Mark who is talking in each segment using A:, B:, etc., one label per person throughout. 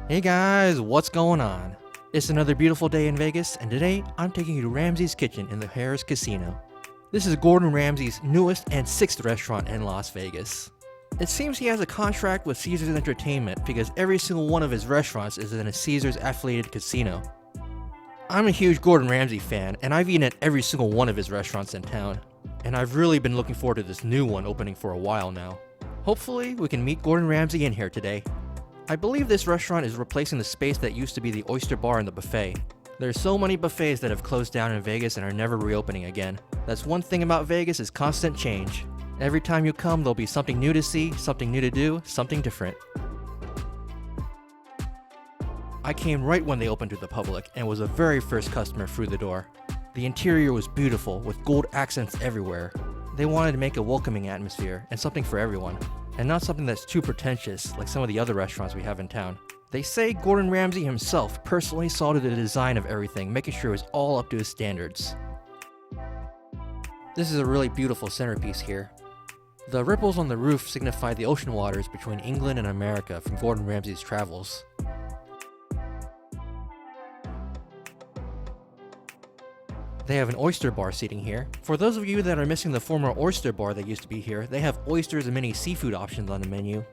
A: Hey guys, what's going on? It's another beautiful day in Vegas, and today I'm taking you to Ramsay's Kitchen in the Harrahs Casino. This is Gordon Ramsay's newest and 6th restaurant in Las Vegas. It seems he has a contract with Caesars Entertainment because every single one of his restaurants is in a Caesars affiliated casino. I'm a huge Gordon Ramsay fan, and I've eaten at every single one of his restaurants in town. And I've really been looking forward to this new one opening for a while now. Hopefully, we can meet Gordon Ramsay in here today. I believe this restaurant is replacing the space that used to be the Oyster Bar and the buffet. There's so many buffets that have closed down in Vegas and are never reopening again. That's one thing about Vegas is constant change. Every time you come, there'll be something new to see, something new to do, something different. I came right when they opened to the public and was the very first customer through the door. The interior was beautiful with gold accents everywhere. They wanted to make a welcoming atmosphere and something for everyone, and not something that's too pretentious like some of the other restaurants we have in town. They say Gordon Ramsay himself personally saw to the design of everything, making sure it was all up to his standards. This is a really beautiful centerpiece here. The ripples on the roof signify the ocean waters between England and America from Gordon Ramsay's travels. They have an oyster bar seating here. For those of you that are missing the former oyster bar that used to be here, they have oysters and many seafood options on the menu.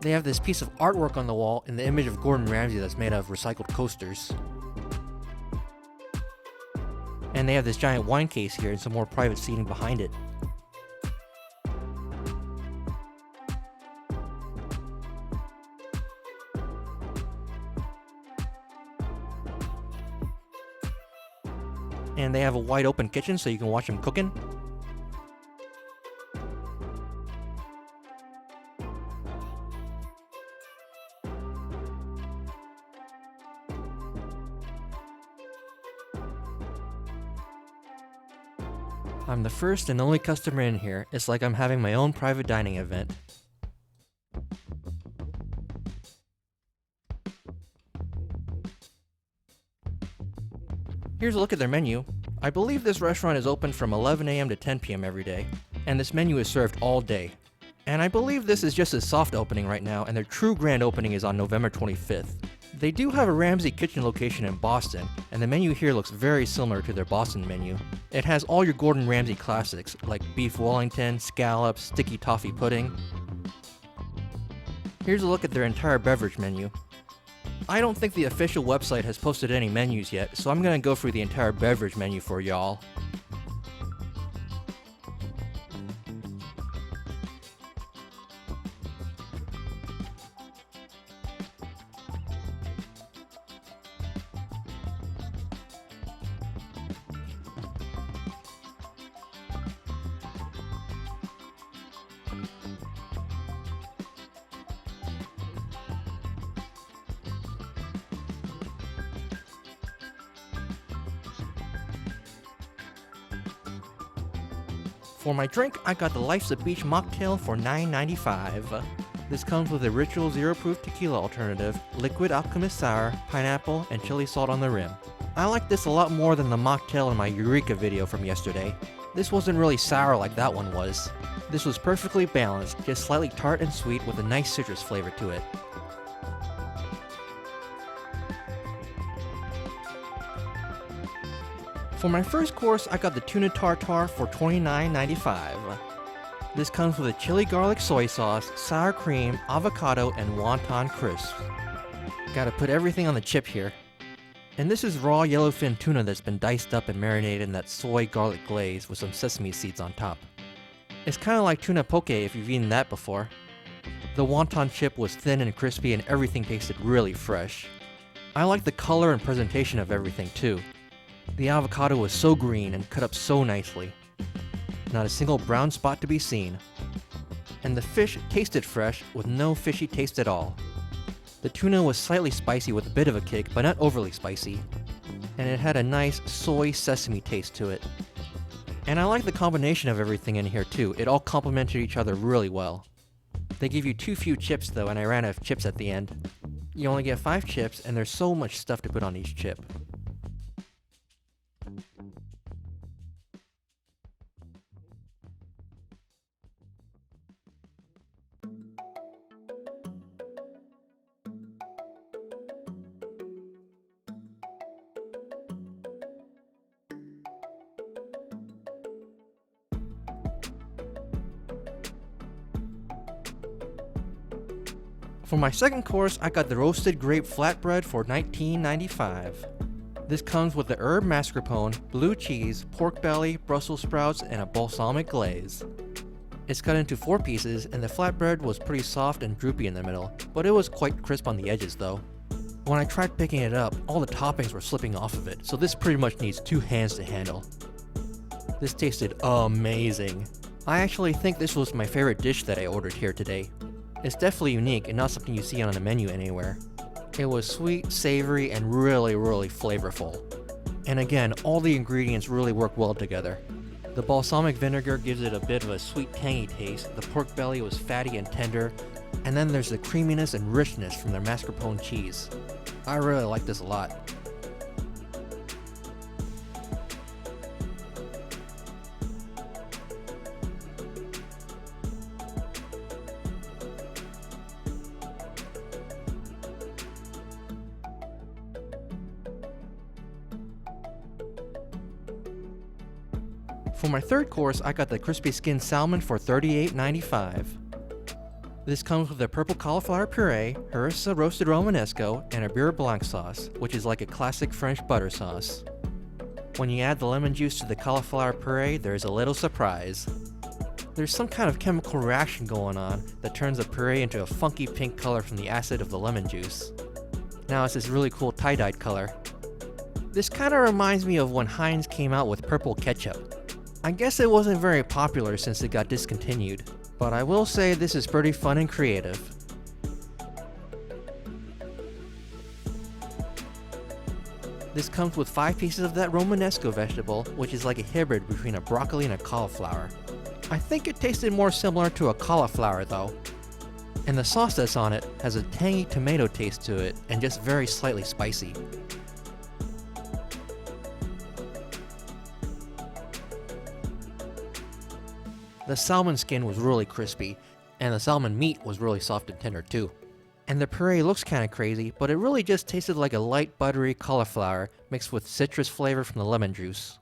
A: They have this piece of artwork on the wall in the image of Gordon Ramsay that's made of recycled coasters. And they have this giant wine case here and some more private seating behind it. And they have a wide open kitchen so you can watch them cooking. I'm the first and only customer in here. It's like I'm having my own private dining event. Here's a look at their menu. I believe this restaurant is open from 11 a.m. to 10 p.m. every day, and this menu is served all day. And I believe this is just a soft opening right now, and their true grand opening is on November 25th. They do have a Ramsay Kitchen location in Boston, and the menu here looks very similar to their Boston menu. It has all your Gordon Ramsay classics, like Beef Wellington, scallops, Sticky Toffee Pudding. Here's a look at their entire beverage menu. I don't think the official website has posted any menus yet, so I'm gonna go through the entire beverage menu for y'all. For my drink, I got the Life's a Beach Mocktail for $9.95. This comes with a Ritual Zero Proof Tequila alternative, liquid Alchemist Sour, pineapple, and chili salt on the rim. I like this a lot more than the mocktail in my Eureka video from yesterday. This wasn't really sour like that one was. This was perfectly balanced, just slightly tart and sweet with a nice citrus flavor to it. For my first course, I got the Tuna Tartare for $29.95. This comes with a chili garlic soy sauce, sour cream, avocado, and wonton crisps. Gotta put everything on the chip here. And this is raw yellowfin tuna that's been diced up and marinated in that soy garlic glaze with some sesame seeds on top. It's kinda like tuna poke if you've eaten that before. The wonton chip was thin and crispy and everything tasted really fresh. I like the color and presentation of everything too. The avocado was so green and cut up so nicely. Not a single brown spot to be seen. And the fish tasted fresh with no fishy taste at all. The tuna was slightly spicy with a bit of a kick, but not overly spicy. And it had a nice soy sesame taste to it. And I like the combination of everything in here too. It all complemented each other really well. They give you too few chips though, and I ran out of chips at the end. You only get 5 chips, and there's so much stuff to put on each chip. For my second course, I got the Roasted Grape Flatbread for $19.95. This comes with the herb mascarpone, blue cheese, pork belly, Brussels sprouts, and a balsamic glaze. It's cut into 4 pieces, and the flatbread was pretty soft and droopy in the middle, but it was quite crisp on the edges though. When I tried picking it up, all the toppings were slipping off of it, so this pretty much needs 2 hands to handle. This tasted amazing. I actually think this was my favorite dish that I ordered here today. It's definitely unique and not something you see on a menu anywhere. It was sweet, savory, and really flavorful. And again, all the ingredients really work well together. The balsamic vinegar gives it a bit of a sweet, tangy taste, the pork belly was fatty and tender, and then there's the creaminess and richness from their mascarpone cheese. I really like this a lot. For my third course, I got the Crispy Skin Salmon for $38.95. This comes with a purple cauliflower puree, Harrahs roasted Romanesco, and a beurre blanc sauce, which is like a classic French butter sauce. When you add the lemon juice to the cauliflower puree, there's a little surprise. There's some kind of chemical reaction going on that turns the puree into a funky pink color from the acid of the lemon juice. Now it's this really cool tie-dyed color. This kind of reminds me of when Heinz came out with purple ketchup. I guess it wasn't very popular since it got discontinued, but I will say this is pretty fun and creative. This comes with 5 pieces of that Romanesco vegetable, which is like a hybrid between a broccoli and a cauliflower. I think it tasted more similar to a cauliflower though. And the sauce that's on it has a tangy tomato taste to it and just very slightly spicy. The salmon skin was really crispy, and the salmon meat was really soft and tender too. And the puree looks kinda crazy, but it really just tasted like a light buttery cauliflower mixed with citrus flavor from the lemon juice.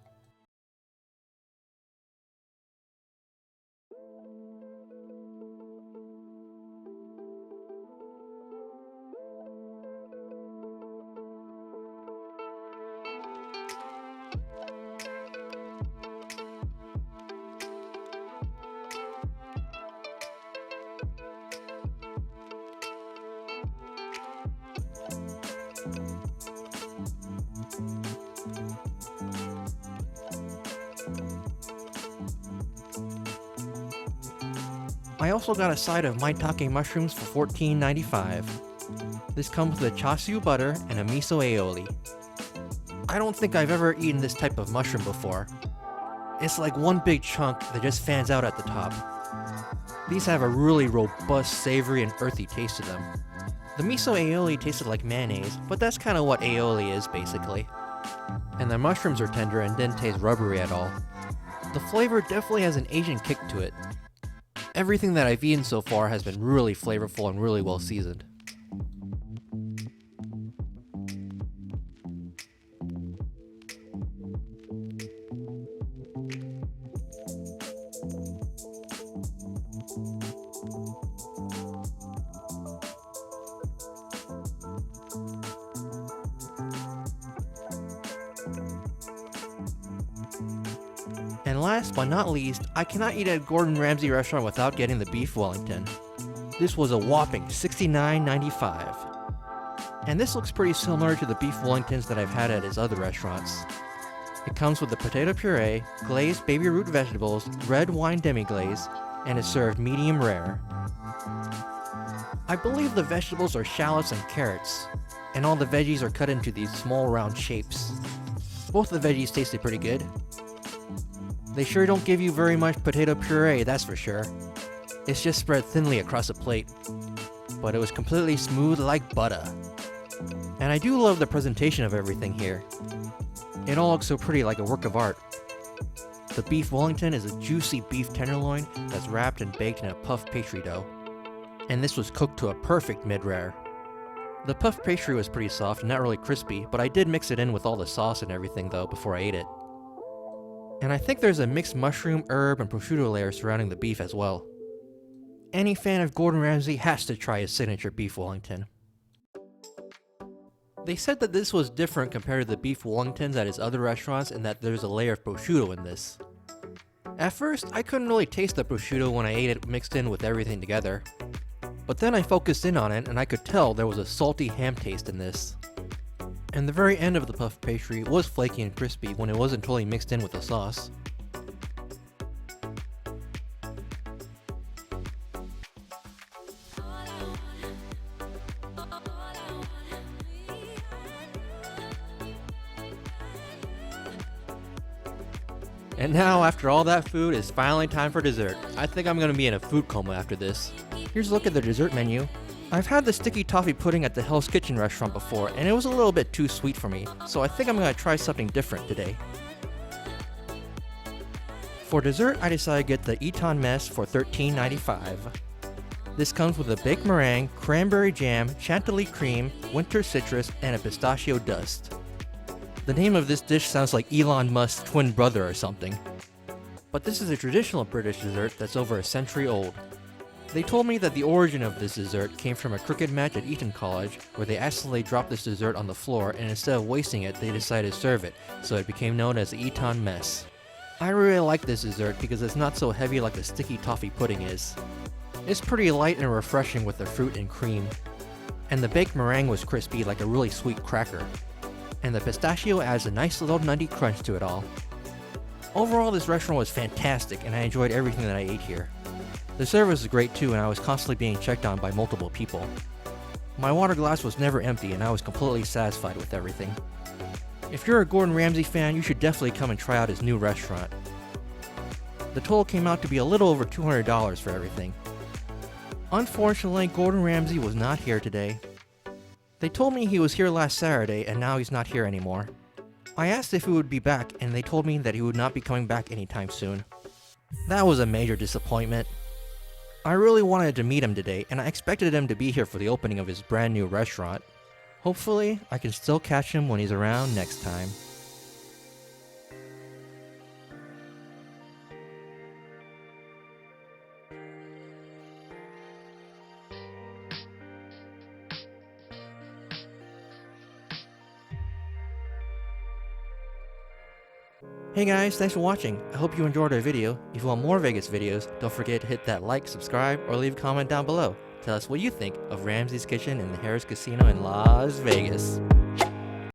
A: I also got a side of Maitake Mushrooms for $14.95. This comes with a chashu butter and a miso aioli. I don't think I've ever eaten this type of mushroom before. It's like one big chunk that just fans out at the top. These have a really robust, savory, and earthy taste to them. The miso aioli tasted like mayonnaise, but that's kinda what aioli is basically. And the mushrooms are tender and didn't taste rubbery at all. The flavor definitely has an Asian kick to it. Everything that I've eaten so far has been really flavorful and really well seasoned. And last but not least, I cannot eat at a Gordon Ramsay restaurant without getting the Beef Wellington. This was a whopping $69.95. And this looks pretty similar to the Beef Wellingtons that I've had at his other restaurants. It comes with the potato puree, glazed baby root vegetables, red wine demi-glaze, and is served medium rare. I believe the vegetables are shallots and carrots, and all the veggies are cut into these small round shapes. Both the veggies tasted pretty good. They sure don't give you very much potato puree, that's for sure. It's just spread thinly across a plate. But it was completely smooth like butter. And I do love the presentation of everything here. It all looks so pretty, like a work of art. The Beef Wellington is a juicy beef tenderloin that's wrapped and baked in a puff pastry dough. And this was cooked to a perfect mid-rare. The puff pastry was pretty soft and not really crispy, but I did mix it in with all the sauce and everything though before I ate it. And I think there's a mixed mushroom, herb, and prosciutto layer surrounding the beef as well. Any fan of Gordon Ramsay has to try his signature Beef Wellington. They said that this was different compared to the Beef Wellingtons at his other restaurants and that there's a layer of prosciutto in this. At first, I couldn't really taste the prosciutto when I ate it mixed in with everything together. But then I focused in on it and I could tell there was a salty ham taste in this. And the very end of the puff pastry was flaky and crispy when it wasn't totally mixed in with the sauce. And now, after all that food, it's finally time for dessert. I think I'm gonna be in a food coma after this. Here's a look at the dessert menu. I've had the Sticky Toffee Pudding at the Hell's Kitchen restaurant before, and it was a little bit too sweet for me, so I think I'm gonna try something different today. For dessert, I decided to get the Eton Mess for $13.95. This comes with a baked meringue, cranberry jam, chantilly cream, winter citrus, and a pistachio dust. The name of this dish sounds like Elon Musk's twin brother or something. But this is a traditional British dessert that's over a century old. They told me that the origin of this dessert came from a cricket match at Eton College, where they accidentally dropped this dessert on the floor, and instead of wasting it, they decided to serve it, so it became known as the Eton Mess. I really like this dessert because it's not so heavy like the Sticky Toffee Pudding is. It's pretty light and refreshing with the fruit and cream. And the baked meringue was crispy like a really sweet cracker. And the pistachio adds a nice little nutty crunch to it all. Overall, this restaurant was fantastic and I enjoyed everything that I ate here. The service was great too, and I was constantly being checked on by multiple people. My water glass was never empty and I was completely satisfied with everything. If you're a Gordon Ramsay fan, you should definitely come and try out his new restaurant. The total came out to be a little over $200 for everything. Unfortunately, Gordon Ramsay was not here today. They told me he was here last Saturday and now he's not here anymore. I asked if he would be back and they told me that he would not be coming back anytime soon. That was a major disappointment. I really wanted to meet him today and I expected him to be here for the opening of his brand new restaurant. Hopefully, I can still catch him when he's around next time. Hey guys, thanks for watching. I hope you enjoyed our video. If you want more Vegas videos, don't forget to hit that like, subscribe, or leave a comment down below. Tell us what you think of Ramsay's Kitchen and the Harrahs Casino in Las Vegas.